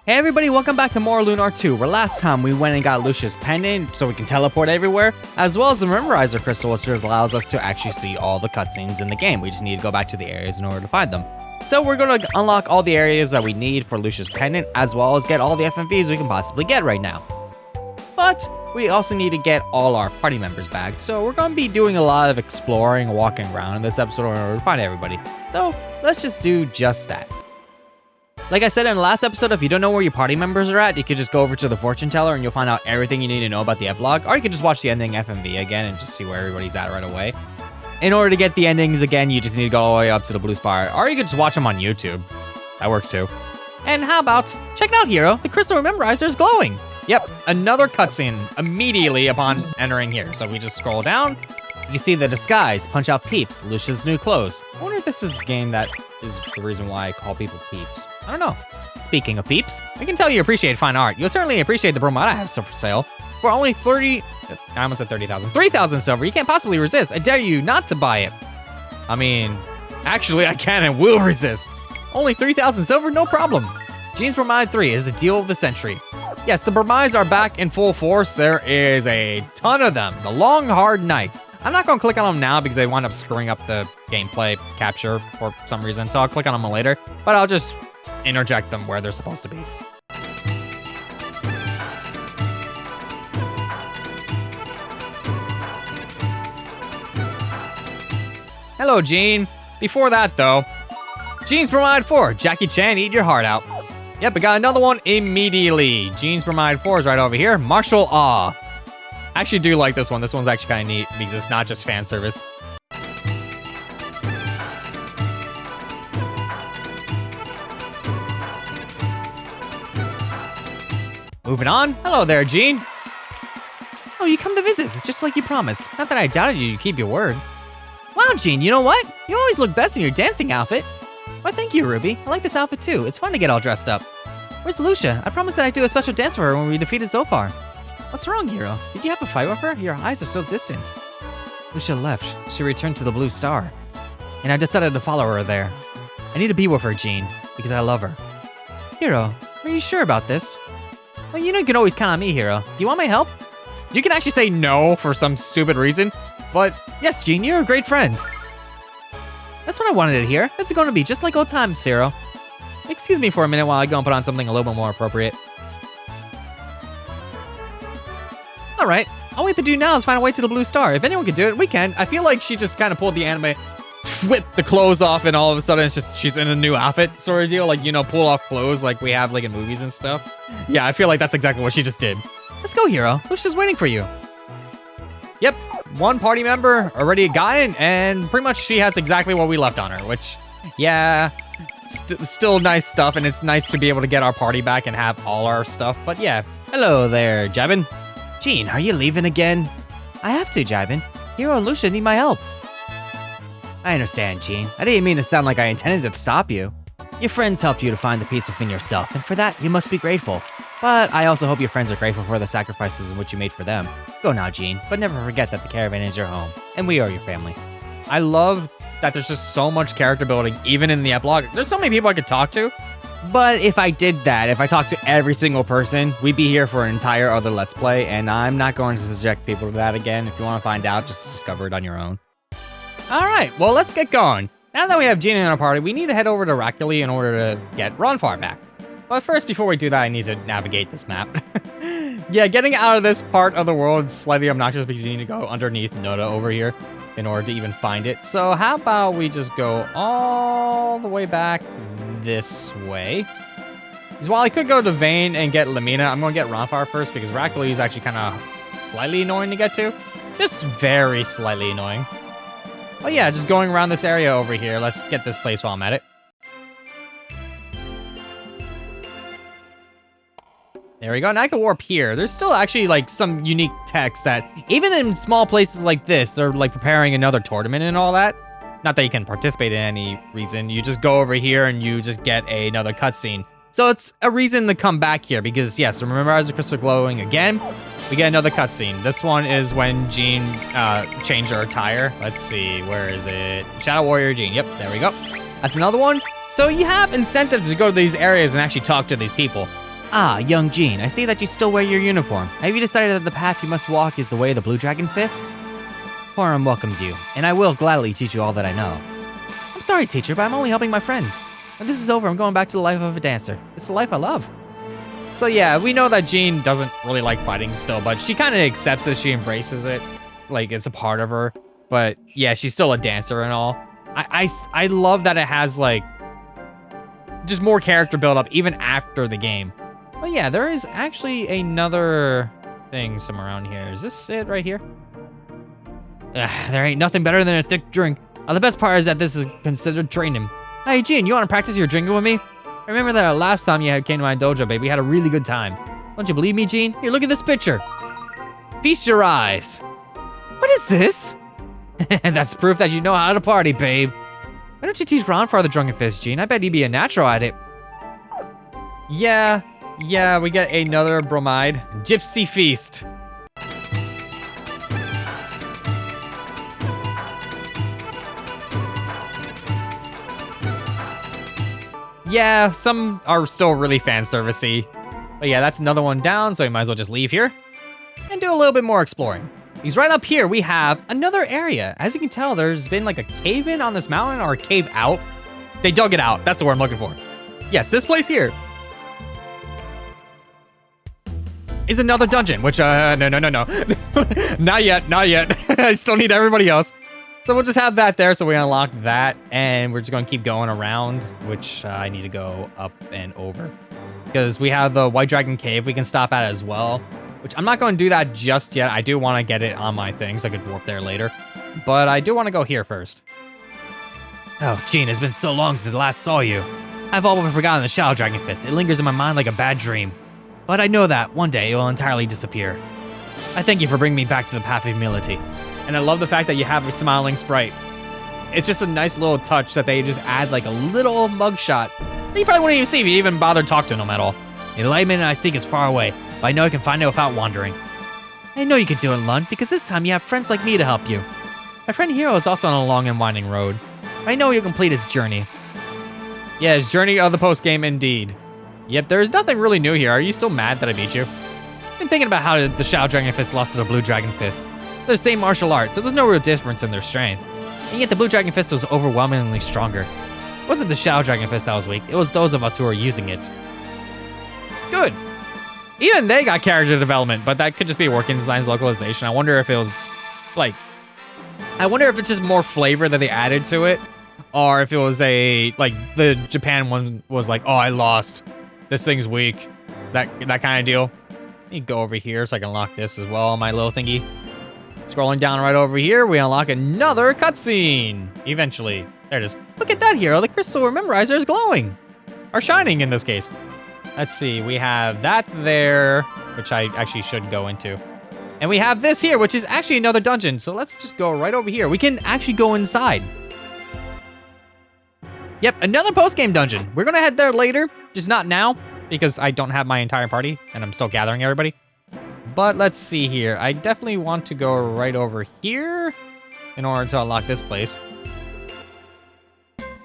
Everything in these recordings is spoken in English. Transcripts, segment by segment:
Hey everybody, welcome back to more Lunar 2, where last time we went and got Lucia's pendant so we can teleport everywhere, as well as the Rememberizer crystal, which allows us to actually see all the cutscenes in the game. We just need to go back to the areas in order to find them. So we're going to unlock all the areas that we need for Lucia's pendant, as well as get all the FMVs we can possibly get right now. But we also need to get all our party members back, so we're going to be doing a lot of exploring and walking around in this episode in order to find everybody. So let's just do just that. Like I said in the last episode, if you don't know where your party members are at, you could just go over to the fortune teller and you'll find out everything you need to know about the epilogue, or you could just watch the ending FMV again and just see where everybody's at right away. In order to get the endings again, you just need to go all the way up to the blue spire, or you could just watch them on YouTube. That works too. And how about, check it out, Hero, the crystal Rememberizer is glowing. Yep, another cutscene immediately upon entering here. So we just scroll down, you see the disguise, punch out peeps, Lucia's new clothes. I wonder if this is a game that is the reason why I call people peeps. I don't know. Speaking of peeps, I can tell you appreciate fine art. You'll certainly appreciate the Bromide I have for sale. For only 30, I almost said 30,000, 3,000 silver, you can't possibly resist. I dare you not to buy it. I mean, actually I can and will resist. Only 3,000 silver, no problem. Jean's Bromide 3 is the deal of the century. Yes, the Bromides are back in full force. There is a ton of them. The long, hard night. I'm not gonna click on them now because they wind up screwing up the gameplay capture for some reason, so I'll click on them later, but I'll just interject them where they're supposed to be. Hello, Jean. Before that, though, Jean's Bromide 4, Jackie Chan, eat your heart out. Yep, we got another one immediately. Jean's Bromide 4 is right over here, Martial Awe. I actually do like this one. This one's actually kind of neat because it's not just fan service. Moving on. Hello there, Jean. Oh, you come to visit, just like you promised. Not that I doubted you, keep your word. Wow, Jean, you know what? You always look best in your dancing outfit. Why, thank you, Ruby. I like this outfit too. It's fun to get all dressed up. Where's Lucia? I promised that I'd do a special dance for her when we defeated Zofar. What's wrong, Hero? Did you have a fight with her? Your eyes are so distant. Lucia left. She returned to the Blue Star. And I decided to follow her there. I need to be with her, Jean, because I love her. Hero, are you sure about this? Well, you know you can always count on me, Hero. Do you want my help? You can actually say no for some stupid reason, but yes, Jean, you're a great friend. That's what I wanted to hear. This is going to be just like old times, Hero. Excuse me for a minute while I go and put on something a little bit more appropriate. All right, all we have to do now is find a way to the Blue Star. If anyone can do it, we can. I feel like she just kind of pulled the anime, whipped the clothes off, and all of a sudden it's just she's in a new outfit sort of deal. Like, you know, pull off clothes like we have like in movies and stuff. Yeah, I feel like that's exactly what she just did. Let's go, Hero. Lucia's waiting for you. Yep, one party member already gotten, and pretty much she has exactly what we left on her, which, yeah, still nice stuff, and it's nice to be able to get our party back and have all our stuff, but yeah. Hello there, Jabin. Jean, are you leaving again? I have to, Jabin. Hero and Lucia need my help. I understand, Jean. I didn't mean to sound like I intended to stop you. Your friends helped you to find the peace within yourself, and for that, you must be grateful. But I also hope your friends are grateful for the sacrifices in which you made for them. Go now, Jean, but never forget that the caravan is your home, and we are your family. I love that there's just so much character building, even in the epilogue. There's so many people I could talk to. But if I did that, if I talked to every single person, we'd be here for an entire other Let's Play, and I'm not going to subject people to that again. If you want to find out, just discover it on your own. All right, well, let's get going. Now that we have Jean in our party, we need to head over to Rakuli in order to get Ronfar back. But first, before we do that, I need to navigate this map. Yeah, getting out of this part of the world is slightly obnoxious because you need to go underneath Noda over here in order to even find it. So how about we just go all the way back this way? Because while I could go to Vane and get Lemina, I'm going to get Ronfar first because Rakuli is actually kind of slightly annoying to get to. Just very slightly annoying. But yeah, just going around this area over here. Let's get this place while I'm at it. There we go, now I can warp here. There's still actually like some unique text that, even in small places like this, they're like preparing another tournament and all that. Not that you can participate in any reason, you just go over here and you just get another cutscene. So it's a reason to come back here because yes, remember as the crystal glowing again, we get another cutscene. This one is when Jean changed her attire. Let's see, where is it? Shadow Warrior Jean, yep, there we go. That's another one. So you have incentive to go to these areas and actually talk to these people. Ah, young Jean, I see that you still wear your uniform. Have you decided that the path you must walk is the way of the Blue Dragon Fist? Horum welcomes you, and I will gladly teach you all that I know. I'm sorry, teacher, but I'm only helping my friends. When this is over, I'm going back to the life of a dancer. It's the life I love. So yeah, we know that Jean doesn't really like fighting still, but she kind of accepts it, she embraces it. Like, it's a part of her. But yeah, she's still a dancer and all. I love that it has, like, just more character build up even after the game. But yeah, there is actually another thing somewhere around here. Is this it right here? There ain't nothing better than a thick drink. The best part is that this is considered training. Hey, Jean, you want to practice your drinking with me? Remember that last time you came to my dojo, babe, we had a really good time. Don't you believe me, Jean? Here, look at this picture. Feast your eyes. What is this? That's proof that you know how to party, babe. Why don't you teach Ronfar the Drunken Fist, Jean? I bet he'd be a natural at it. Yeah, we get another Bromide. Gypsy Feast. Yeah, some are still really fan servicey. But yeah, that's another one down, so we might as well just leave here and do a little bit more exploring. Because right up here, we have another area. As you can tell, there's been like a cave-in on this mountain, or a cave out. They dug it out. That's the word I'm looking for. Yes, this place here is another dungeon, which, no. Not yet. I still need everybody else. So we'll just have that there, so we unlock that, and we're just gonna keep going around, which I need to go up and over. Because we have the White Dragon Cave we can stop at as well, which I'm not gonna do that just yet. I do wanna get it on my thing, so I could warp there later. But I do wanna go here first. Oh, Jean, it's been so long since I last saw you. I've all but forgotten the Shadow Dragon Fist. It lingers in my mind like a bad dream. But I know that one day it will entirely disappear. I thank you for bringing me back to the path of humility. And I love the fact that you have a smiling sprite. It's just a nice little touch that they just add like a little mugshot. You probably wouldn't even see if you even bothered to talk to them at all. The enlightenment I seek is far away, but I know I can find it without wandering. I know you can do it, Lund, because this time you have friends like me to help you. My friend Hero is also on a long and winding road. I know he'll complete his journey. Yeah, his journey of the post-game indeed. Yep, there's nothing really new here. Are you still mad that I beat you? I've been thinking about how the Shadow Dragon Fist lost to the Blue Dragon Fist. They're the same martial arts, so there's no real difference in their strength. And yet the Blue Dragon Fist was overwhelmingly stronger. It wasn't the Shadow Dragon Fist that was weak, it was those of us who were using it. Good. Even they got character development, but that could just be working design's localization. I wonder if it was, like... I wonder if it's just more flavor that they added to it, or if it was a, like, the Japan one was like, oh, I lost. This thing's weak. That kind of deal. Let me go over here so I can unlock this as well on my little thingy. Scrolling down right over here, we unlock another cutscene. Eventually. There it is. Look at that, Hero. The crystal Rememberizer is glowing. Or shining, in this case. Let's see. We have that there, which I actually should go into. And we have this here, which is actually another dungeon. So let's just go right over here. We can actually go inside. Yep, another post-game dungeon. We're going to head there later, just not now, because I don't have my entire party, and I'm still gathering everybody. But let's see here. I definitely want to go right over here in order to unlock this place.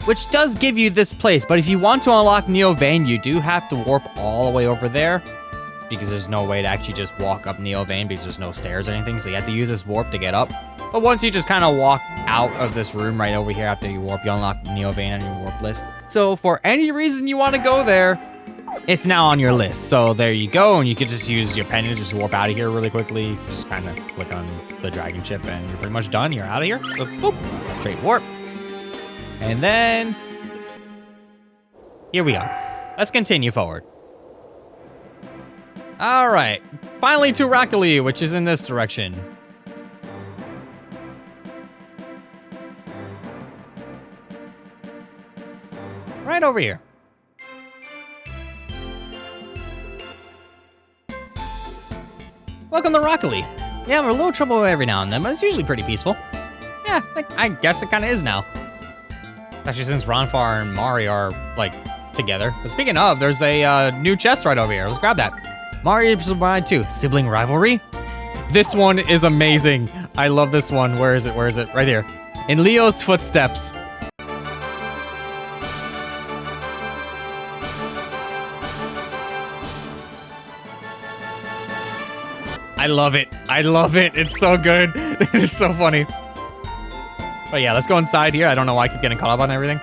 Which does give you this place, but if you want to unlock Neo Vein, you do have to warp all the way over there. Because there's no way to actually just walk up Neo Vein because there's no stairs or anything, so you have to use this warp to get up. But once you just kind of walk out of this room right over here after you warp, you unlock Neo Vein on your warp list. So for any reason you want to go there, it's now on your list. So there you go, and you can just use your pen to just warp out of here really quickly. Just kind of click on the dragon chip and you're pretty much done. You're out of here. Boop, boop. Straight warp. And then here we are. Let's continue forward. All right, finally to Rockily, which is in this direction. Right over here. Welcome to Rockily. Yeah, I'm a little trouble every now and then, but it's usually pretty peaceful. Yeah, I guess it kind of is now. Especially since Ronfar and Mari are, like, together. But speaking of, there's a new chest right over here. Let's grab that. Mari Bride 2, Sibling Rivalry. This one is amazing. I love this one. Where is it? Where is it? Right here. In Leo's footsteps. I love it. I love it. It's so good. It's so funny. But yeah, let's go inside here. I don't know why I keep getting caught up on everything.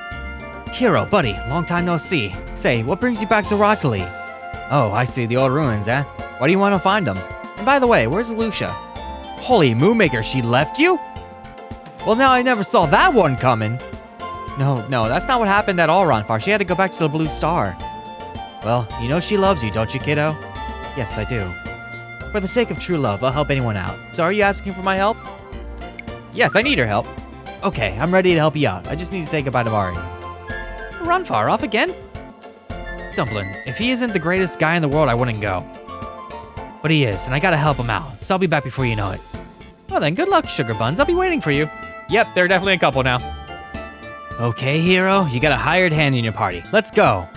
Hero, buddy, long time no see. Say, what brings you back to Rocket League? Oh, I see, the old ruins, eh? Why do you want to find them? And by the way, where's Lucia? Holy Moonmaker, she left you? Well, now I never saw that one coming. No, that's not what happened at all, Ronfar. She had to go back to the Blue Star. Well, you know she loves you, don't you, kiddo? Yes, I do. For the sake of true love, I'll help anyone out. So are you asking for my help? Yes, I need her help. Okay, I'm ready to help you out. I just need to say goodbye to Mari. Ronfar, off again? Dumplin', if he isn't the greatest guy in the world, I wouldn't go. But he is, and I gotta help him out, so I'll be back before you know it. Well then, good luck, Sugar Buns. I'll be waiting for you. Yep, they're definitely a couple now. Okay, hero, you got a hired hand in your party. Let's go.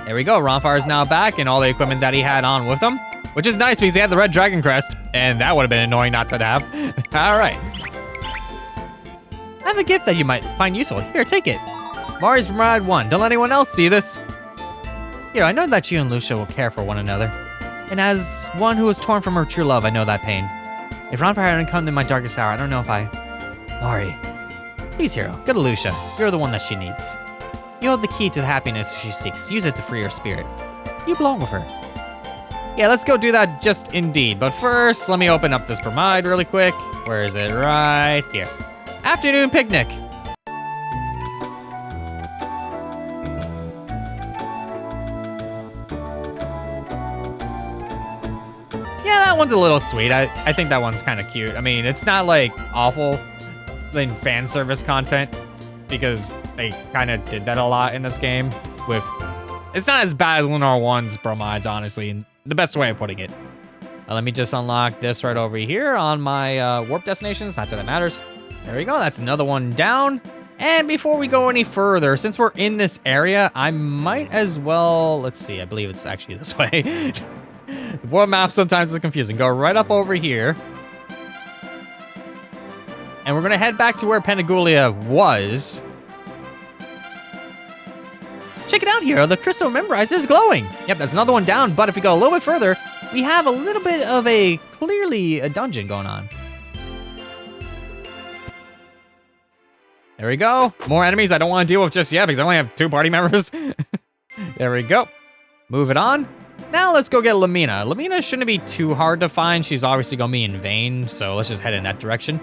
There we go, Ronfar is now back, and all the equipment that he had on with him, which is nice because he had the red dragon crest, and that would have been annoying not to have. All right. I have a gift that you might find useful. Here, take it. Mari's from Ride 1. Don't let anyone else see this. Here, I know that you and Lucia will care for one another. And as one who was torn from her true love, I know that pain. If Ronfar hadn't come to my darkest hour, I don't know if I... Mari. Please, hero, go to Lucia. You're the one that she needs. You hold the key to the happiness she seeks. Use it to free her spirit. You belong with her. Yeah, let's go do that just indeed. But first, let me open up this Bromide really quick. Where is it? Right here. Afternoon picnic. Yeah, that one's a little sweet. I think that one's kind of cute. I mean, it's not like awful in fan service content because they kind of did that a lot in this game with, it's not as bad as Lunar 1's Bromides, honestly, in the best way of putting it. Let me just unlock this right over here on my warp destinations, not that it matters. There we go, that's another one down. And before we go any further, since we're in this area, I might as well, let's see, I believe it's actually this way. The world map sometimes is confusing. Go right up over here. And we're gonna head back to where Penagulia was. Check it out here, the crystal Rememberizer is glowing. Yep, that's another one down, but if we go a little bit further, we have a little bit of clearly a dungeon going on. There we go. More enemies I don't want to deal with just yet because I only have 2 party members. There we go. Move it on. Now let's go get Lemina. Lemina shouldn't be too hard to find. She's obviously gonna be in Vane, so let's just head in that direction.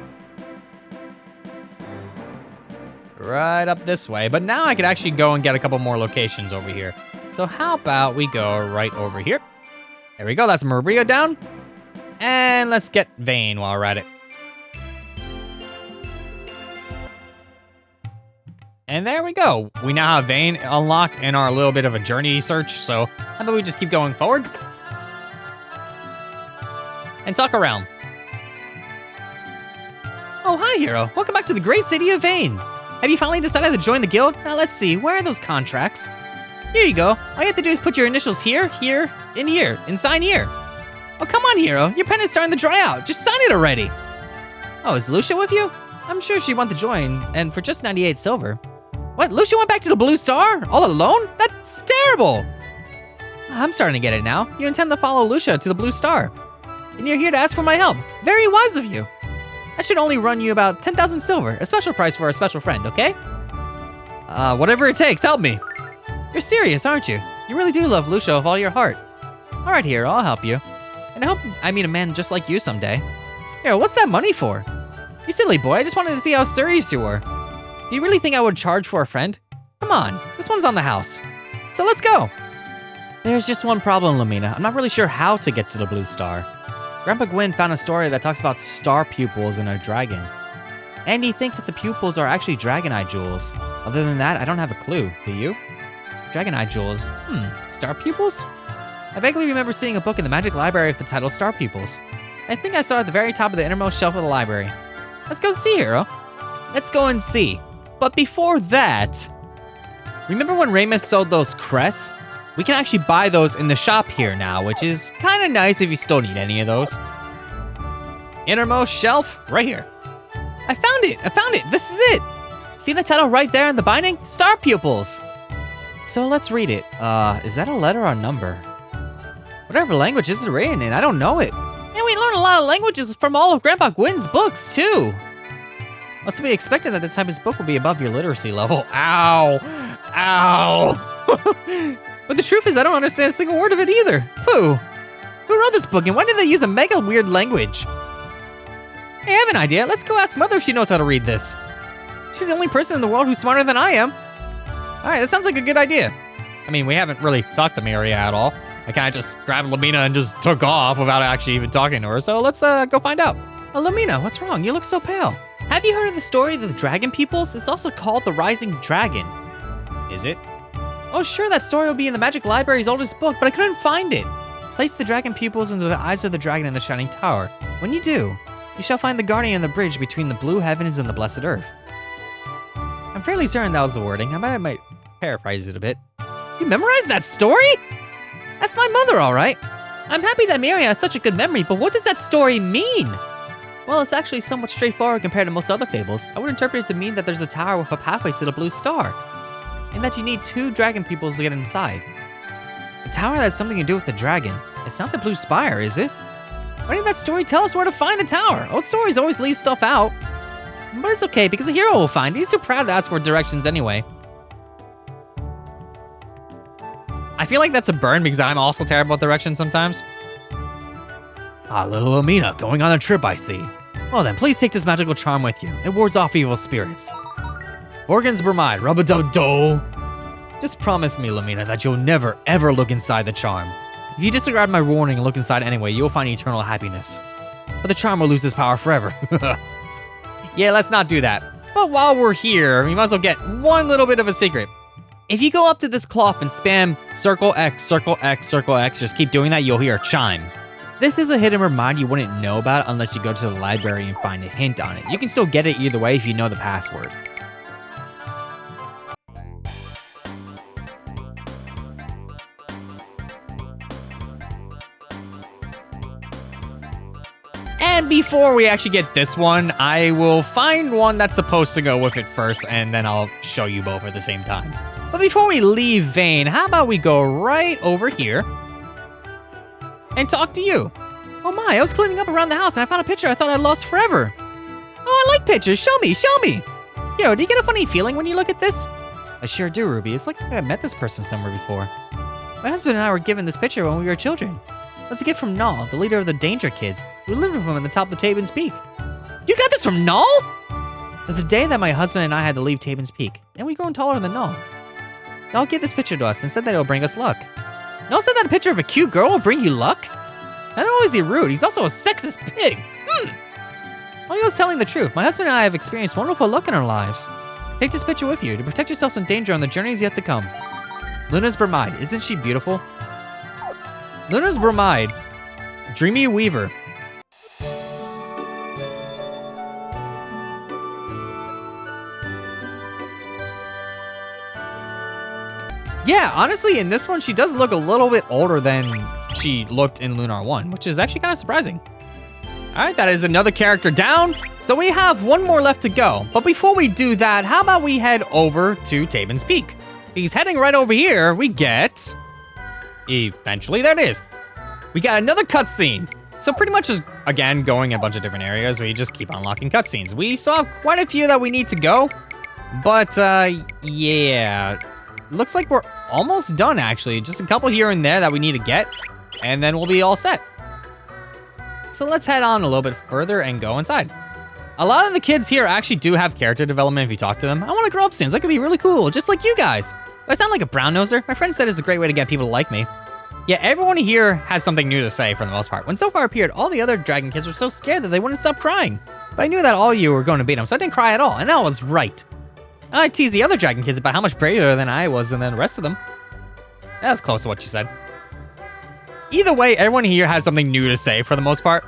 Right up this way, but now I could actually go and get a couple more locations over here. So how about we go right over here? There we go, that's Maria down. And let's get Vane while we're at it. And there we go. We now have Vane unlocked in our little bit of a journey search, so how about we just keep going forward? And talk around. Oh, hi, hero. Welcome back to the great city of Vane. Have you finally decided to join the guild? Now let's see, where are those contracts? Here you go. All you have to do is put your initials here, here, and sign here. Oh, come on, hero. Your pen is starting to dry out. Just sign it already. Oh, is Lucia with you? I'm sure she'd want to join, and for just 98 silver. What, Lucia went back to the Blue Star? All alone? That's terrible! I'm starting to get it now. You intend to follow Lucia to the Blue Star. And you're here to ask for my help. Very wise of you. I should only run you about 10,000 silver, a special price for a special friend, okay? Whatever it takes, help me. You're serious, aren't you? You really do love Lucia with all your heart. All right, hero, I'll help you. And I hope I meet a man just like you someday. Hero, what's that money for? You silly boy, I just wanted to see how serious you were. Do you really think I would charge for a friend? Come on, this one's on the house. So let's go. There's just one problem, Lemina. I'm not really sure how to get to the Blue Star. Grandpa Gwyn found a story that talks about star pupils in a dragon. And he thinks that the pupils are actually dragonite jewels. Other than that, I don't have a clue. Do you? Dragonite jewels. Star pupils? I vaguely remember seeing a book in the magic library with the title Star Pupils. I think I saw it at the very top of the innermost shelf of the library. Let's go see, hero. Let's go and see. But before that, remember when Ramus sold those crests? We can actually buy those in the shop here now, which is kind of nice if you still need any of those. Innermost shelf, right here. I found it, this is it. See the title right there in the binding? Star Pupils. So let's read it. Is that a letter or a number? Whatever language this is written in, I don't know it. And we learn lot of languages from all of Grandpa Gwyn's books, too. Must be expected that this type of book will be above your literacy level. Ow. Ow. But the truth is, I don't understand a single word of it either. Pooh. Who wrote this book and why did they use a mega weird language? Hey, I have an idea. Let's go ask Mother if she knows how to read this. She's the only person in the world who's smarter than I am. All right, that sounds like a good idea. I mean, we haven't really talked to Mivia at all. I kind of just grabbed Lemina and just took off without actually even talking to her. So let's go find out. Lemina, what's wrong? You look so pale. Have you heard of the story of the dragon peoples? It's also called the Rising Dragon. Is it? Oh, sure, that story will be in the Magic Library's oldest book, but I couldn't find it. Place the dragon pupils into the eyes of the dragon in the Shining Tower. When you do, you shall find the guardian of the bridge between the blue heavens and the blessed earth. I'm fairly certain that was the wording. I might paraphrase it a bit. You memorized that story? That's my mother, all right. I'm happy that Mivia has such a good memory, but what does that story mean? Well, it's actually somewhat straightforward compared to most other fables. I would interpret it to mean that there's a tower with a pathway to the blue star, and that you need 2 dragon peoples to get inside. A tower that has something to do with the dragon. It's not the blue spire, is it? Why didn't that story tell us where to find the tower? Old stories always leave stuff out. But it's okay, because the hero will find it. He's too proud to ask for directions anyway. I feel like that's a burn because I'm also terrible at directions sometimes. Ah, little Lemina, going on a trip, I see. Well then, please take this magical charm with you. It wards off evil spirits. Organ's Bromide, rub-a-dub-do. Just promise me, Lemina, that you'll never, ever look inside the charm. If you disregard my warning and look inside anyway, you'll find eternal happiness. But the charm will lose its power forever. Yeah, let's not do that. But while we're here, we might as well get one little bit of a secret. If you go up to this cloth and spam circle X, circle X, circle X, just keep doing that, you'll hear a chime. This is a hidden reminder you wouldn't know about unless you go to the library and find a hint on it. You can still get it either way if you know the password. And before we actually get this one, I will find one that's supposed to go with it first, and then I'll show you both at the same time. But before we leave Vane, how about we go right over here and talk to you? Oh my, I was cleaning up around the house and I found a picture I thought I'd lost forever. Oh, I like pictures. Show me, show me. Yo, do you get a funny feeling when you look at this? I sure do, Ruby. It's like I've met this person somewhere before. My husband and I were given this picture when we were children. It was a gift from Null, the leader of the Danger Kids, who lived with him at the top of Tabin's Peak. You got this from Null? It was the day that my husband and I had to leave Tabin's Peak, and we'd grown taller than Null. Null gave this picture to us and said that it will bring us luck. Null said that a picture of a cute girl will bring you luck? Not only is he rude, he's also a sexist pig. Well, he was telling the truth. My husband and I have experienced wonderful luck in our lives. Take this picture with you to protect yourself from danger on the journeys yet to come. Lunar's Bromide, isn't she beautiful? Lunar's Bromide, Dreamy Weaver. Yeah, honestly, in this one, she does look a little bit older than she looked in Lunar 1, which is actually kind of surprising. All right, that is another character down. So we have one more left to go. But before we do that, how about we head over to Tabin's Peak? Because heading right over here, we get... Eventually, there it is. We got another cutscene. So pretty much just, again, going in a bunch of different areas where you just keep unlocking cutscenes. We still have quite a few that we need to go. But, yeah... Looks like we're almost done, actually. Just a couple here and there that we need to get, and then we'll be all set. So let's head on a little bit further and go inside. A lot of the kids here actually do have character development if you talk to them. I want to grow up soon, so that could be really cool, just like you guys. Do I sound like a brown noser? My friend said it's a great way to get people to like me. Yeah, everyone here has something new to say for the most part. When Sofar appeared, all the other dragon kids were so scared that they wouldn't stop crying. But I knew that all of you were going to beat them, so I didn't cry at all, and I was right. I teased the other dragon kids about how much braver than I was than the rest of them. That's close to what you said. Either way, everyone here has something new to say for the most part.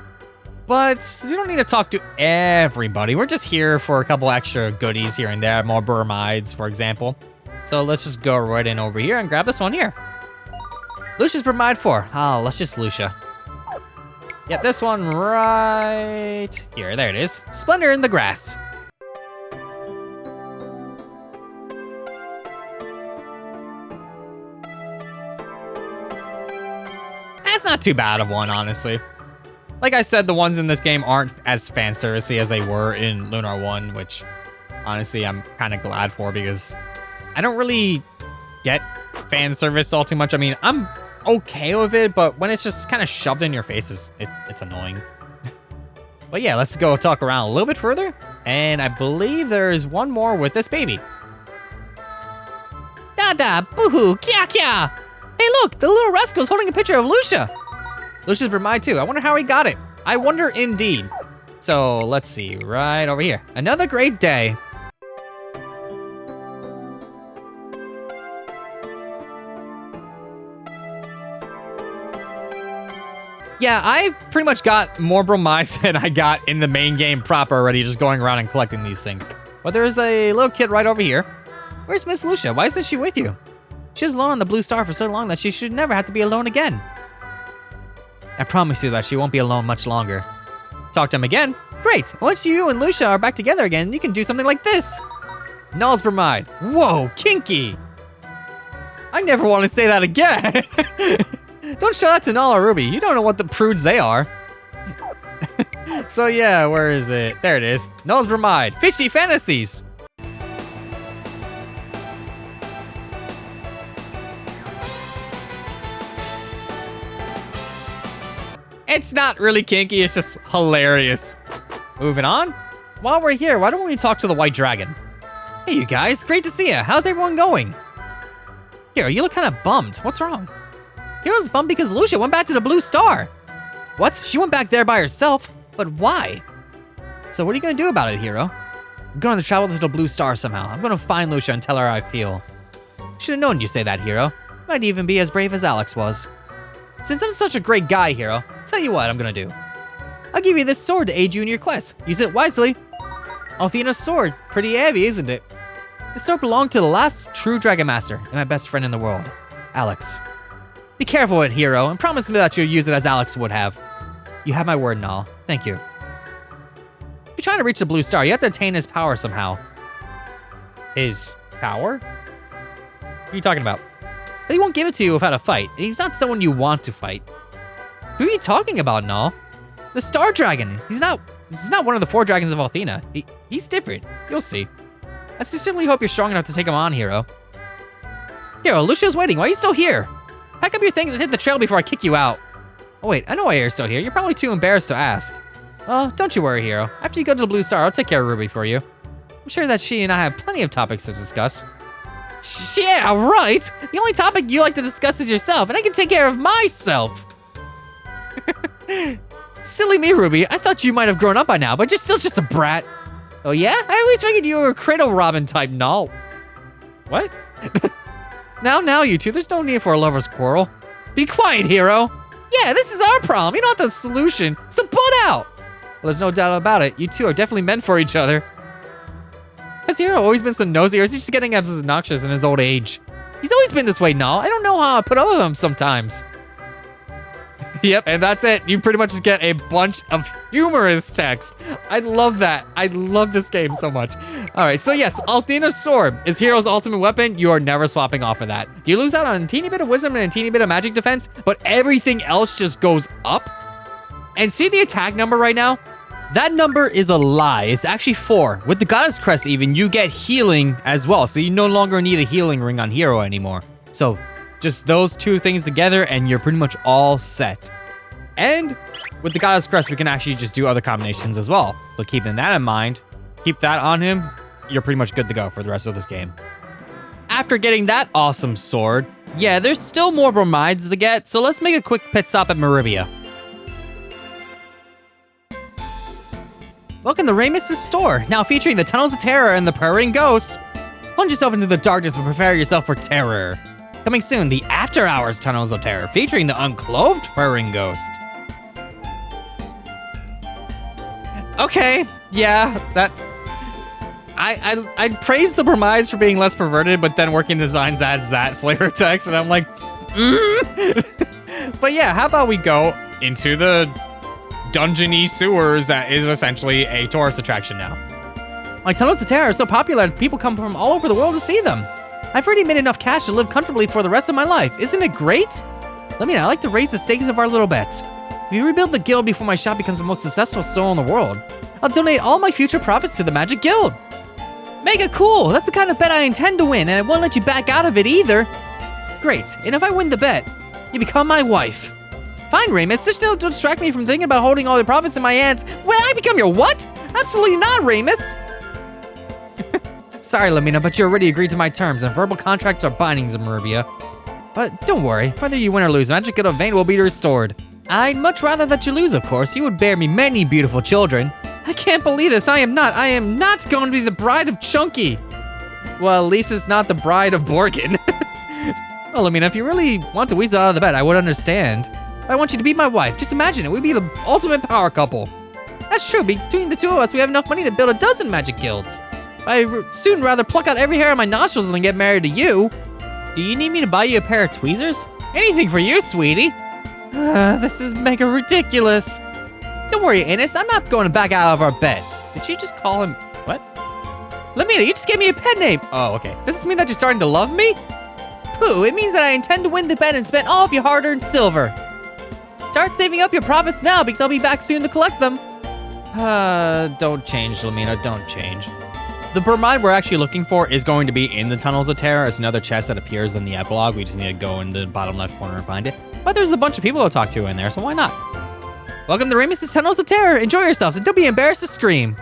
But you don't need to talk to everybody. We're just here for a couple extra goodies here and there. More Bromides, for example. So let's just go right in over here and grab this one here. Lucia's Bromide 4. Oh, let's just Lucia. Yep, this one right here. There it is. Splendor in the Grass. That's not too bad of one, honestly. Like I said, the ones in this game aren't as fan servicey as they were in Lunar 1, which honestly I'm kind of glad for because I don't really get fan service all too much. I mean, I'm okay with it, but when it's just kind of shoved in your face, it's annoying. But yeah, let's go talk around a little bit further. And I believe there's one more with this baby. Dada, boohoo, kya kya. Hey look, the little rascal's holding a picture of Lucia. Lucia's Bromide too. I wonder how he got it. I wonder indeed. So let's see, right over here. Another great day. Yeah, I pretty much got more Bromides than I got in the main game proper already, just going around and collecting these things. But there's a little kid right over here. Where's Miss Lucia? Why isn't she with you? She was alone on the Blue Star for so long that she should never have to be alone again. I promise you that she won't be alone much longer. Talk to him again? Great! Once you and Lucia are back together again, you can do something like this. Null's Bromide. Whoa, kinky! I never want to say that again! Don't show that to Null or Ruby. You don't know what the prudes they are. So yeah, where is it? There it is. Null's Bromide. Fishy fantasies. It's not really kinky, it's just hilarious. Moving on. While we're here, why don't we talk to the White Dragon? Hey you guys, great to see you. How's everyone going? Hero, you look kind of bummed. What's wrong? Hero's bummed because Lucia went back to the Blue Star. What? She went back there by herself? But why? So what are you gonna do about it, Hero? I'm going to travel to the Blue Star somehow. I'm gonna find Lucia and tell her how I feel. Should have known you'd say that, Hero. Might even be as brave as Alex was. Since I'm such a great guy, Hero, tell you what I'm gonna do. I'll give you this sword to aid you in your quest. Use it wisely. Althena's sword. Pretty heavy, isn't it? This sword belonged to the last true Dragon Master and my best friend in the world, Alex. Be careful with it, Hero, and promise me that you'll use it as Alex would have. You have my word, Null. Thank you. If you're trying to reach the Blue Star, you have to attain his power somehow. His power? What are you talking about? But he won't give it to you without a fight, and he's not someone you want to fight. Who are you talking about, Null? The Star Dragon. He's not one of the 4 dragons of Althena. He's different. You'll see. I sincerely hope you're strong enough to take him on, Hero. Hero, Lucia's waiting. Why are you still here? Pack up your things and hit the trail before I kick you out. Oh wait, I know why you're still here. You're probably too embarrassed to ask. Oh, don't you worry, Hero. After you go to the Blue Star, I'll take care of Ruby for you. I'm sure that she and I have plenty of topics to discuss. Yeah, right! The only topic you like to discuss is yourself, and I can take care of myself! Silly me, Ruby. I thought you might have grown up by now, but you're still just a brat. Oh yeah? I always figured you were a cradle robin type Null. What? Now, you two, there's no need for a lover's quarrel. Be quiet, Hero. Yeah, this is our problem. You know what the solution, so butt out. Well, there's no doubt about it. You two are definitely meant for each other. Has Hero always been so nosy, or is he just getting obnoxious in his old age? He's always been this way, Null. I don't know how I put up with him sometimes. Yep, and that's it. You pretty much just get a bunch of humorous text. I love that. I love this game so much. All right, so yes, Althena's sword is Hero's ultimate weapon. You are never swapping off of that. You lose out on a teeny bit of wisdom and a teeny bit of magic defense, but everything else just goes up. And see the attack number right now? That number is a lie. It's actually 4. With the Goddess Crest even, you get healing as well, so you no longer need a healing ring on Hero anymore. So just those 2 things together and you're pretty much all set. And with the Goddess Crest, we can actually just do other combinations as well. So keeping that in mind, keep that on him, you're pretty much good to go for the rest of this game. After getting that awesome sword, yeah, there's still more Bromides to get, so let's make a quick pit stop at Mivia. Welcome to Ramus' store, now featuring the Tunnels of Terror and the Purring Ghosts. Plunge yourself into the darkness and prepare yourself for terror. Coming soon, the After Hours Tunnels of Terror, featuring the Unclothed Purring Ghost. Okay, yeah, that... I'd praise the Bromides for being less perverted, but then working designs adds that flavor text, and I'm like, But yeah, how about we go into the dungeony sewers that is essentially a tourist attraction now. Like, Tunnels of Terror are so popular that people come from all over the world to see them. I've already made enough cash to live comfortably for the rest of my life. Isn't it great? Lemina, I like to raise the stakes of our little bet. If you rebuild the guild before my shop becomes the most successful store in the world, I'll donate all my future profits to the Magic Guild. Mega cool! That's the kind of bet I intend to win, and I won't let you back out of it either. Great, and if I win the bet, you become my wife. Fine, Ramus, this don't distract me from thinking about holding all the profits in my hands. Will I become your what? Absolutely not, Ramus. Sorry, Lemina, but you already agreed to my terms, and verbal contracts are bindings of Mivia. But don't worry, whether you win or lose, Magic Guild of Vane will be restored. I'd much rather that you lose, of course. You would bear me many beautiful children. I can't believe this. I am not going to be the bride of Chunky. Well, at least it's not the bride of Borkin. Well, Lemina, if you really want to weasel out of the bet, I would understand. I want you to be my wife. Just imagine it. We'd be the ultimate power couple. That's true. Between the two of us, we have enough money to build a dozen magic guilds. I'd soon rather pluck out every hair on my nostrils than get married to you. Do you need me to buy you a pair of tweezers? Anything for you, sweetie. This is mega ridiculous. Don't worry, Anus. I'm not going to back out of our bet. Did you just call him... What? Lemina, you just gave me a pet name. Oh, okay. Does this mean that you're starting to love me? Pooh, it means that I intend to win the bet and spend all of your hard-earned silver. Start saving up your profits now because I'll be back soon to collect them. Don't change, Lemina. Don't change. The Bromide we're actually looking for is going to be in the Tunnels of Terror. It's another chest that appears in the epilogue. We just need to go in the bottom left corner and find it. But there's a bunch of people to talk to in there, so why not? Welcome to Remus's Tunnels of Terror. Enjoy yourselves and don't be embarrassed to scream.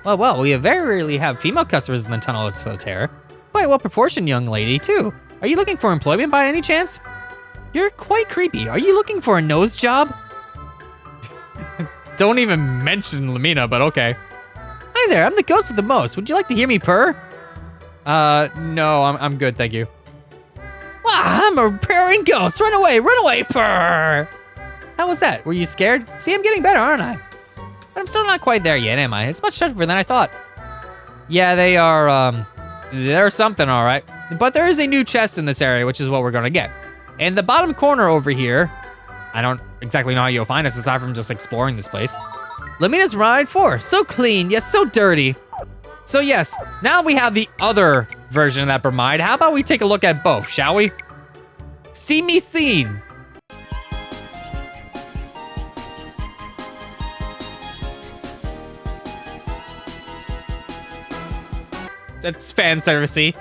Well, we very rarely have female customers in the Tunnels of Terror. Quite well proportioned, young lady, too. Are you looking for employment by any chance? You're quite creepy. Are you looking for a nose job? Don't even mention Lemina, but okay. Hi there, I'm the ghost of the most. Would you like to hear me purr? No, I'm good, thank you. Wow, I'm a purring ghost. Run away, purr. How was that? Were you scared? See, I'm getting better, aren't I? But I'm still not quite there yet, am I? It's much tougher than I thought. Yeah, they are, they're something, all right. But there is a new chest in this area, which is what we're gonna get. In the bottom corner over here, I don't exactly know how you'll find us aside from just exploring this place. Lemina's Ride 4, so clean, yet so dirty. So yes, now we have the other version of that Bromide. How about we take a look at both, shall we? See me seen. That's fan servicey.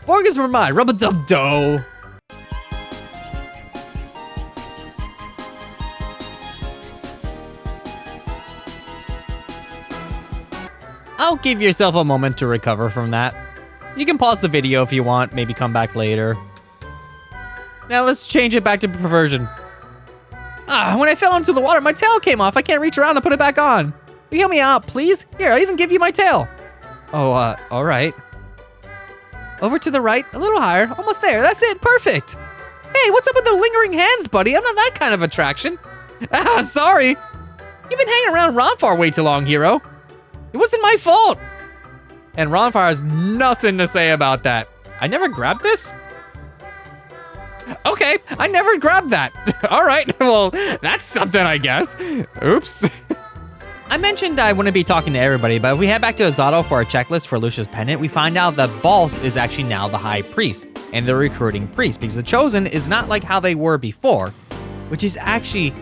Borgus Bromide, rub-a-dub-do. I'll give yourself a moment to recover from that. You can pause the video if you want, maybe come back later. Now let's change it back to perversion. When I fell into the water, my tail came off. I can't reach around to put it back on. Will you help me out, please? Here, I'll even give you my tail. Oh, all right. Over to the right, a little higher, almost there. That's it, perfect. Hey, what's up with the lingering hands, buddy? I'm not that kind of attraction. Sorry. You've been hanging around Ronfar way too long, hero. It wasn't my fault. And Ronfar has nothing to say about that. I never grabbed this? Okay, I never grabbed that. All right, well, that's something, I guess. Oops. I mentioned I wouldn't be talking to everybody, but if we head back to Azato for a checklist for Lucia's pendant, we find out that Boss is actually now the High Priest and the recruiting priest, because the Chosen is not like how they were before, which is actually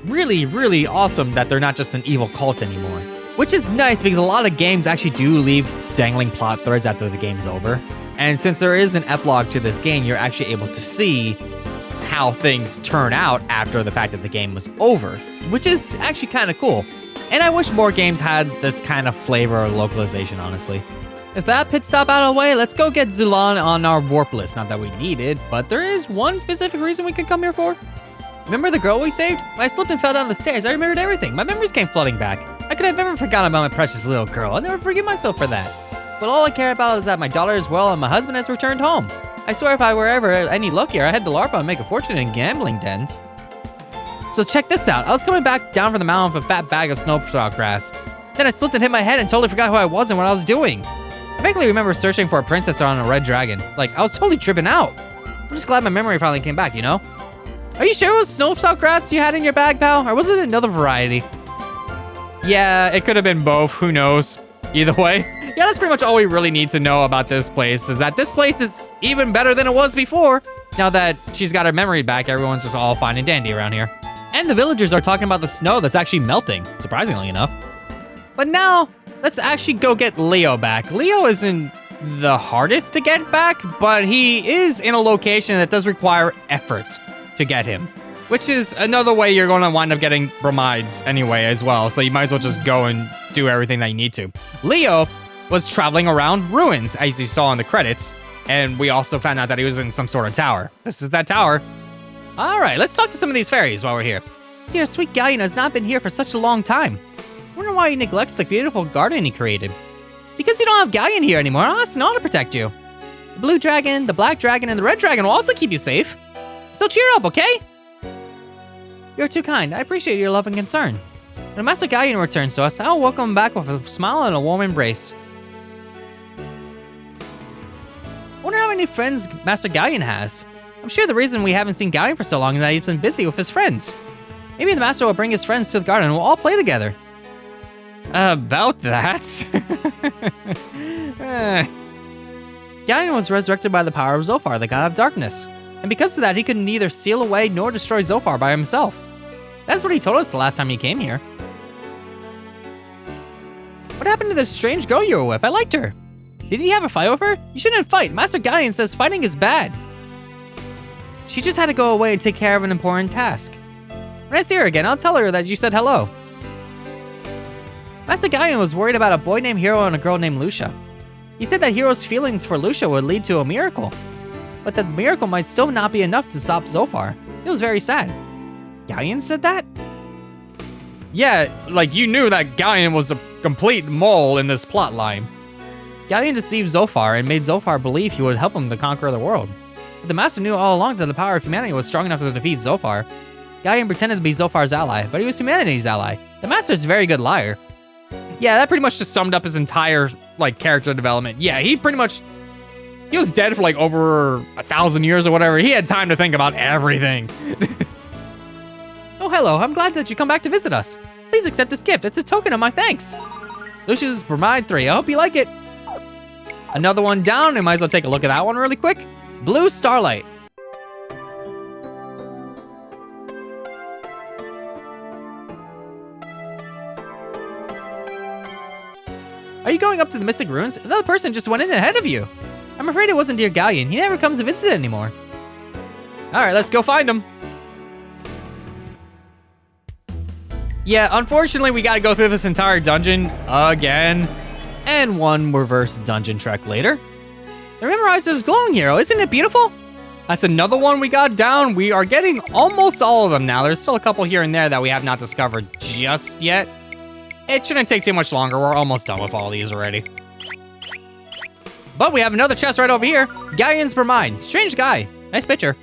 really, really awesome that they're not just an evil cult anymore. Which is nice because a lot of games actually do leave dangling plot threads after the game's over. And since there is an epilogue to this game, you're actually able to see how things turn out after the fact that the game was over, which is actually kind of cool. And I wish more games had this kind of flavor or localization, honestly. If that pit stop out of the way, let's go get Zulan on our warp list. Not that we need it, but there is one specific reason we could come here for. Remember the girl we saved? When I slipped and fell down the stairs, I remembered everything. My memories came flooding back. I could have ever forgotten about my precious little girl. I'll never forgive myself for that. But all I care about is that my daughter is well and my husband has returned home. I swear if I were ever any luckier, I'd head to LARPA and make a fortune in gambling dens. So check this out. I was coming back down from the mountain with a fat bag of snowstalk grass. Then I slipped and hit my head and totally forgot who I was and what I was doing. I vaguely remember searching for a princess on a red dragon. Like, I was totally tripping out. I'm just glad my memory finally came back, you know? Are you sure it was snowstalk grass you had in your bag, pal? Or was it another variety? Yeah, it could have been both. Who knows? Either way. Yeah, that's pretty much all we really need to know about this place, is that this place is even better than it was before. Now that she's got her memory back, everyone's just all fine and dandy around here. And the villagers are talking about the snow that's actually melting, surprisingly enough. But now, let's actually go get Leo back. Leo isn't the hardest to get back, but he is in a location that does require effort to get him, which is another way you're going to wind up getting Bromides anyway as well, so you might as well just go and do everything that you need to. Leo was traveling around ruins, as you saw in the credits, and we also found out that he was in some sort of tower. This is that tower. All right, let's talk to some of these fairies while we're here. Dear sweet Galleon has not been here for such a long time. Wonder why he neglects the beautiful garden he created. Because you don't have Galleon here anymore, I'll ask Snow to protect you. The blue dragon, the black dragon, and the red dragon will also keep you safe. So cheer up, okay? You're too kind. I appreciate your love and concern. When Master Galleon returns to us, I'll welcome him back with a smile and a warm embrace. I wonder how many friends Master Galleon has. I'm sure the reason we haven't seen Galleon for so long is that he's been busy with his friends. Maybe the Master will bring his friends to the garden and we'll all play together. About that. Galleon was resurrected by the power of Zophar, the god of darkness. And because of that, he could neither seal away nor destroy Zophar by himself. That's what he told us the last time he came here. What happened to this strange girl you were with? I liked her. Did he have a fight with her? You shouldn't fight. Master Galleon says fighting is bad. She just had to go away and take care of an important task. When I see her again, I'll tell her that you said hello. Master Galleon was worried about a boy named Hero and a girl named Lucia. He said that Hero's feelings for Lucia would lead to a miracle, but that the miracle might still not be enough to stop Zophar. It was very sad. Galleon said that? Yeah, like you knew that Galleon was a complete mole in this plot line. Galleon deceived Zophar and made Zophar believe he would help him to conquer the world. But the Master knew all along that the power of humanity was strong enough to defeat Zophar. Galleon pretended to be Zophar's ally, but he was humanity's ally. The Master's a very good liar. Yeah, that pretty much just summed up his entire, like, character development. Yeah, he was dead for, like, over 1,000 years or whatever. He had time to think about everything. Oh, hello. I'm glad that you come back to visit us. Please accept this gift. It's a token of my thanks. Lucia's Bromide 3. I hope you like it. Another one down. We might as well take a look at that one really quick. Blue Starlight. Are you going up to the Mystic Ruins? Another person just went in ahead of you. I'm afraid it wasn't dear Galleon. He never comes to visit anymore. All right, let's go find him. Yeah, unfortunately, we gotta go through this entire dungeon again. And one reverse dungeon trek later. The Rememberizer is glowing, Hero. Isn't it beautiful? That's another one we got down. We are getting almost all of them now. There's still a couple here and there that we have not discovered just yet. It shouldn't take too much longer. We're almost done with all these already. But we have another chest right over here. Galleon's Bromide. Strange guy. Nice picture.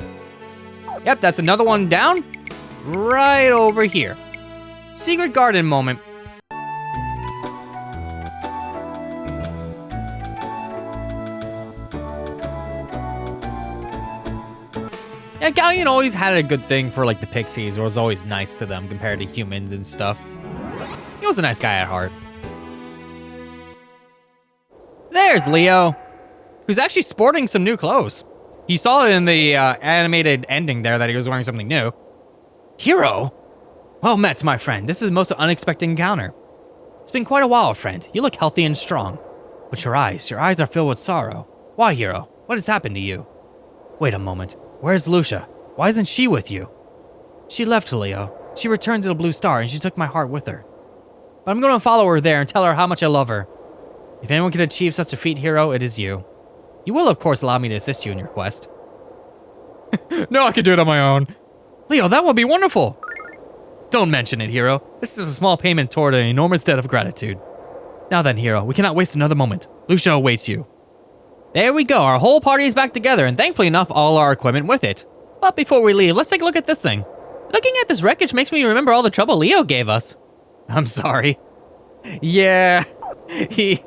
Yep, that's another one down. Right over here. Secret garden moment. Yeah, Galleon always had a good thing for like the pixies. It was always nice to them compared to humans and stuff. He was a nice guy at heart. There's Leo, who's actually sporting some new clothes. You saw it in the animated ending there that he was wearing something new. Hero? Well met, my friend. This is the most unexpected encounter. It's been quite a while, friend. You look healthy and strong. But your eyes are filled with sorrow. Why, Hero? What has happened to you? Wait a moment. Where's Lucia? Why isn't she with you? She left, Leo. She returned to the Blue Star and she took my heart with her. But I'm going to follow her there and tell her how much I love her. If anyone can achieve such a feat, Hero, it is you. You will, of course, allow me to assist you in your quest. No, I can do it on my own. Leo, that would be wonderful. Don't mention it, Hero. This is a small payment toward an enormous debt of gratitude. Now then, Hero, we cannot waste another moment. Lucia awaits you. There we go. Our whole party is back together, and thankfully enough, all our equipment with it. But before we leave, let's take a look at this thing. Looking at this wreckage makes me remember all the trouble Leo gave us. I'm sorry. Yeah, he...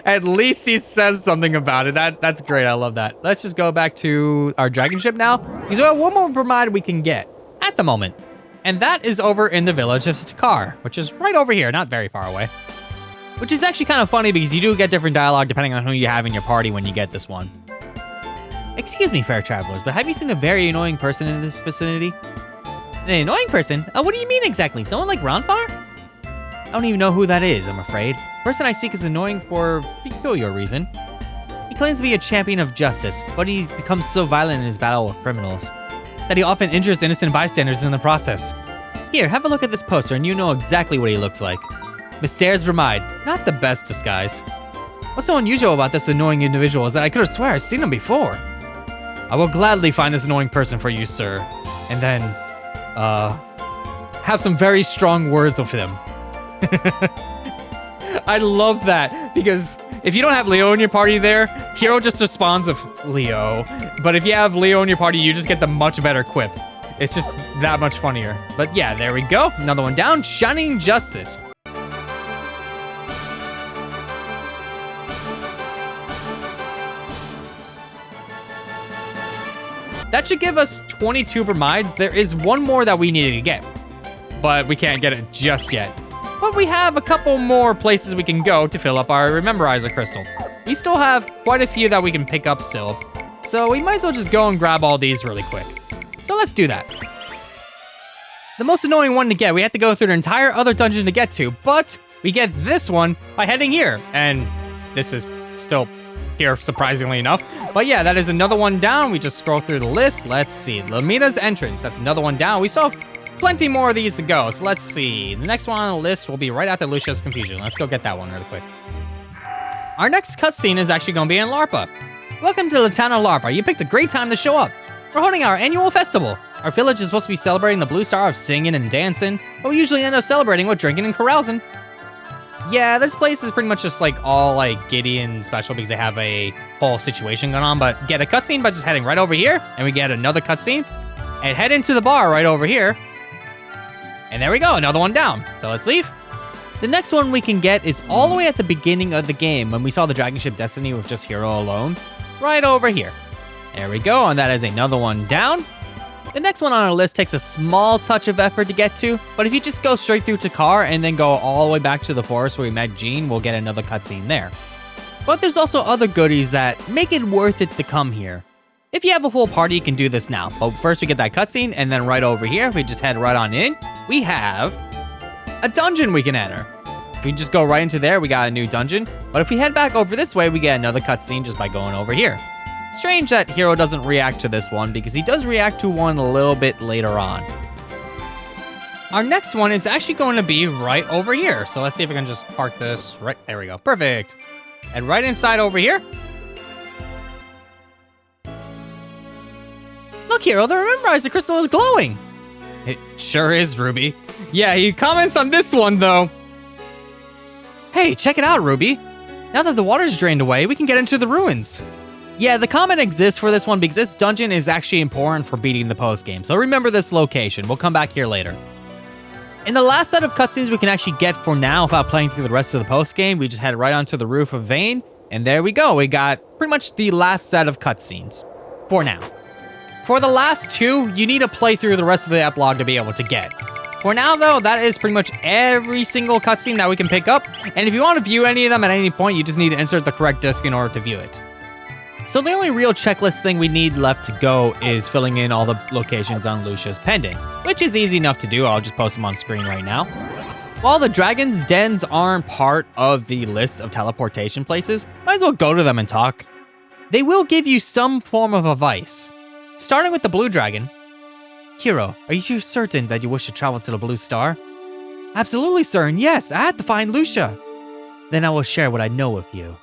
At least he says something about it. That's great. I love that. Let's just go back to our dragon ship now. Because we have one more Bromide we can get at the moment. And that is over in the village of Takar, which is right over here, not very far away. Which is actually kind of funny because you do get different dialogue depending on who you have in your party when you get this one. Excuse me, fair travelers, but have you seen a very annoying person in this vicinity? An annoying person? What do you mean exactly? Someone like Ronfar? I don't even know who that is, I'm afraid. The person I seek is annoying for a peculiar reason. He claims to be a champion of justice, but he becomes so violent in his battle with criminals that he often injures innocent bystanders in the process. Here, have a look at this poster and you know exactly what he looks like. Mr. Bromide, not the best disguise. What's so unusual about this annoying individual is that I could have swear I've seen him before. I will gladly find this annoying person for you, sir. And then, have some very strong words with him. I love that, because if you don't have Leo in your party there, Hero just responds with Leo. But if you have Leo in your party, you just get the much better quip. It's just that much funnier. But yeah, there we go. Another one down, Shining Justice. That should give us 22 Bromides. There is one more that we needed to get, but we can't get it just yet. But we have a couple more places we can go to fill up our Rememberizer crystal. We still have quite a few that we can pick up still, so we might as well just go and grab all these really quick. So let's do that. The most annoying one to get, we have to go through the entire other dungeon to get to, but we get this one by heading here, and this is still here, surprisingly enough. But yeah, that is another one down. We just scroll through the list. Let's see, Lemina's entrance, that's another one down. We still have plenty more of these to go, so let's see. The next one on the list will be right after Lucia's confusion. Let's go get that one really quick. Our next cutscene is actually gonna be in Larpa. Welcome to the town of Larpa. You picked a great time to show up. We're holding our annual festival. Our village is supposed to be celebrating the Blue Star of singing and dancing, but we usually end up celebrating with drinking and carousing. Yeah, this place is pretty much just like all like giddy and special because they have a whole situation going on, but get a cutscene by just heading right over here, and we get another cutscene, and head into the bar right over here. And there we go, another one down. So let's leave. The next one we can get is all the way at the beginning of the game when we saw the dragon ship Destiny with just Hero alone. Right over here. There we go, and that is another one down. The next one on our list takes a small touch of effort to get to, but if you just go straight through to Car and then go all the way back to the forest where we met Jean, we'll get another cutscene there. But there's also other goodies that make it worth it to come here. If you have a full party, you can do this now. But first we get that cutscene, and then right over here, if we just head right on in, we have a dungeon we can enter. If we just go right into there, we got a new dungeon. But if we head back over this way, we get another cutscene just by going over here. Strange that Hero doesn't react to this one because he does react to one a little bit later on. Our next one is actually going to be right over here. So let's see if we can just park this right, there we go, perfect. And right inside over here. Look, Hero, the Rememberizer crystal is glowing. It sure is, Ruby. Yeah, he comments on this one though. Hey, check it out, Ruby. Now that the water's drained away, we can get into the ruins. Yeah, the comment exists for this one because this dungeon is actually important for beating the postgame, so remember this location. We'll come back here later. In the last set of cutscenes we can actually get for now without playing through the rest of the postgame, we just head right onto the roof of Vane, and there we go. We got pretty much the last set of cutscenes, for now. For the last two, you need to play through the rest of the epilogue to be able to get. For now though, that is pretty much every single cutscene that we can pick up, and if you want to view any of them at any point, you just need to insert the correct disc in order to view it. So the only real checklist thing we need left to go is filling in all the locations on Lucia's pendant, which is easy enough to do. I'll just post them on screen right now. While the dragon's dens aren't part of the list of teleportation places, might as well go to them and talk. They will give you some form of advice. Starting with the blue dragon. Hero, are you certain that you wish to travel to the Blue Star? Absolutely certain, yes, I had to find Lucia. Then I will share what I know with you.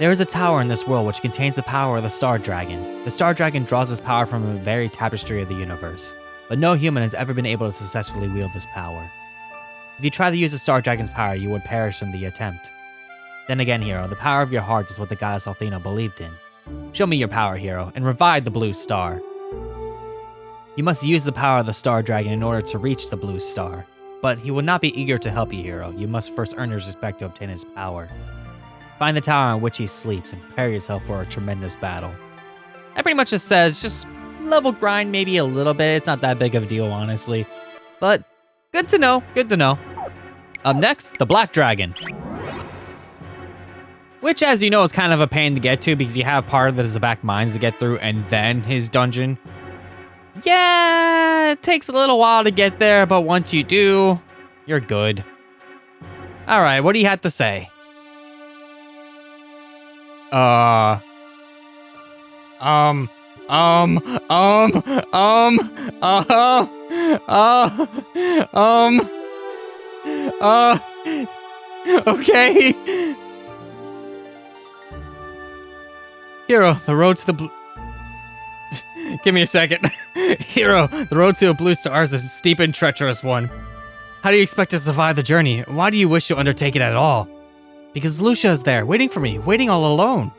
There is a tower in this world which contains the power of the Star Dragon. The Star Dragon draws its power from the very tapestry of the universe, but no human has ever been able to successfully wield this power. If you try to use the Star Dragon's power, you would perish in the attempt. Then again, Hero, the power of your heart is what the goddess Athena believed in. Show me your power, Hero, and revive the Blue Star. You must use the power of the Star Dragon in order to reach the Blue Star, but he will not be eager to help you, Hero. You must first earn his respect to obtain his power. Find the tower on which he sleeps and prepare yourself for a tremendous battle. That pretty much just says, just level grind maybe a little bit. It's not that big of a deal, honestly. But good to know, good to know. Up next, the Black Dragon. Which, as you know, is kind of a pain to get to because you have part of the Zabak mines to get through and then his dungeon. Yeah, it takes a little while to get there, but once you do, you're good. All right, what do you have to say? Um, um, um, um, uh, um, okay. Hero, the road to the blue... Give me a second. Hero, the road to a blue star is a steep and treacherous one. How do you expect to survive the journey? Why do you wish to undertake it at all? Because Lucia is there, waiting for me, waiting all alone.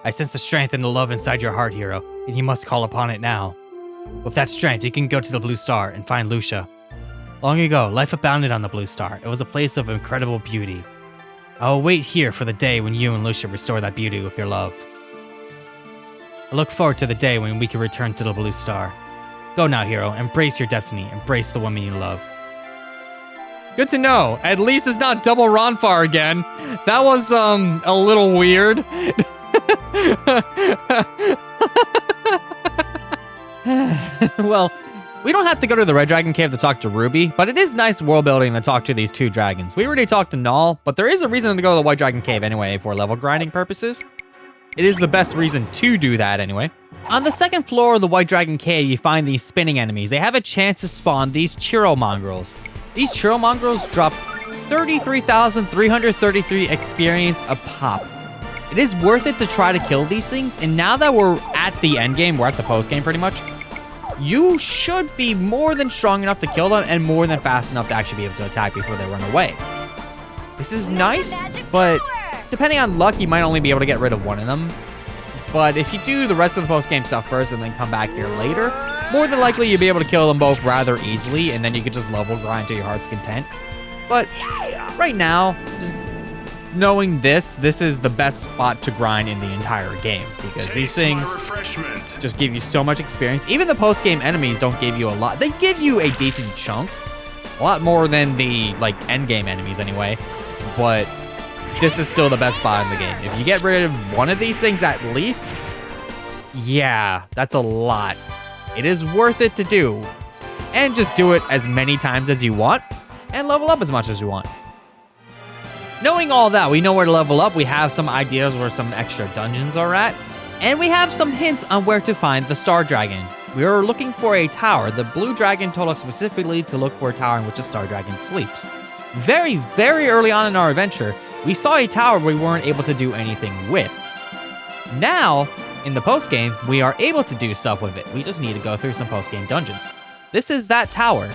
I sense the strength and the love inside your heart, Hero, and you must call upon it now. With that strength, you can go to the blue star and find Lucia. Long ago, life abounded on the blue star. It was a place of incredible beauty. I will wait here for the day when you and Lucia restore that beauty with your love. I look forward to the day when we can return to the blue star. Go now, Hero. Embrace your destiny. Embrace the woman you love. Good to know. At least it's not double Ronfar again. That was, a little weird. Well, we don't have to go to the Red Dragon Cave to talk to Ruby, but it is nice world building to talk to these two dragons. We already talked to Null, but there is a reason to go to the White Dragon Cave anyway for level grinding purposes. It is the best reason to do that anyway. On the second floor of the White Dragon Cave, you find these spinning enemies. They have a chance to spawn these Churro Mongrels. These Churro Mongrels drop 33,333 experience a pop. It is worth it to try to kill these things, and now that we're at the end game, we're at the post game pretty much, you should be more than strong enough to kill them and more than fast enough to actually be able to attack before they run away. This is nice, but depending on luck, you might only be able to get rid of one of them. But if you do the rest of the post-game stuff first and then come back here later, more than likely you'll be able to kill them both rather easily, and then you could just level grind to your heart's content. But right now, just knowing this is the best spot to grind in the entire game, because these things just give you so much experience. Even the post-game enemies don't give you a lot. They give you a decent chunk, a lot more than the end game enemies anyway, but this is still the best spot in the game. If you get rid of one of these things at least, yeah, that's a lot. It is worth it to do. And just do it as many times as you want, and level up as much as you want. Knowing all that, we know where to level up, we have some ideas where some extra dungeons are at, and we have some hints on where to find the Star Dragon. We are looking for a tower. The Blue Dragon told us specifically to look for a tower in which a Star Dragon sleeps. Very, very early on in our adventure, we saw a tower we weren't able to do anything with. Now, in the post-game, we are able to do stuff with it. We just need to go through some post-game dungeons. This is that tower.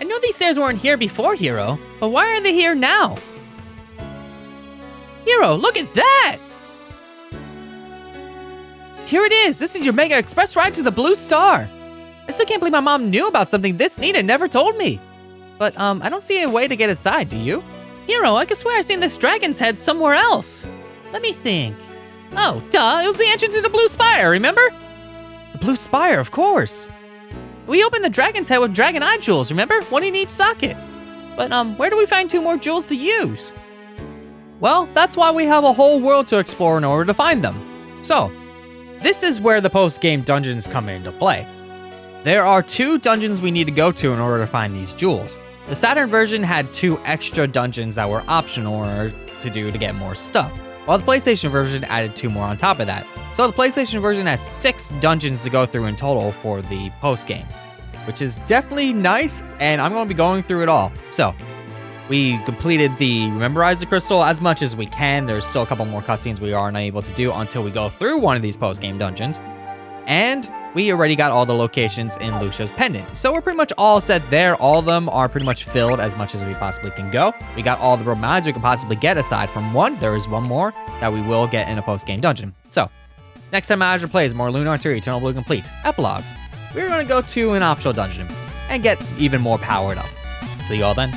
I know these stairs weren't here before, Hero, but why are they here now? Hero, look at that! Here it is! This is your Mega Express ride to the Blue Star! I still can't believe my mom knew about something this neat and never told me. But, I don't see a way to get inside, do you? Hero, I could swear I've seen this dragon's head somewhere else. Let me think. Oh, duh, it was the entrance to the Blue Spire, remember? The Blue Spire, of course. We opened the dragon's head with dragon eye jewels, remember? One in each socket. But, where do we find 2 more jewels to use? Well, that's why we have a whole world to explore in order to find them. So, this is where the post-game dungeons come into play. There are 2 dungeons we need to go to in order to find these jewels. The Saturn version had 2 extra dungeons that were optional in order to do to get more stuff, while the PlayStation version added 2 more on top of that. So the PlayStation version has 6 dungeons to go through in total for the post-game, which is definitely nice, and I'm going to be going through it all. So, we completed the Rememberizer crystal as much as we can. There's still a couple more cutscenes we are unable to do until we go through one of these post-game dungeons. And we already got all the locations in Lucia's pendant. So we're pretty much all set there. All of them are pretty much filled as much as we possibly can go. We got all the Bromides we can possibly get aside from one. There is one more that we will get in a post-game dungeon. So, next time Azure plays more Lunar 2 Eternal Blue Complete. Epilogue. We're going to go to an optional dungeon and get even more powered up. See you all then.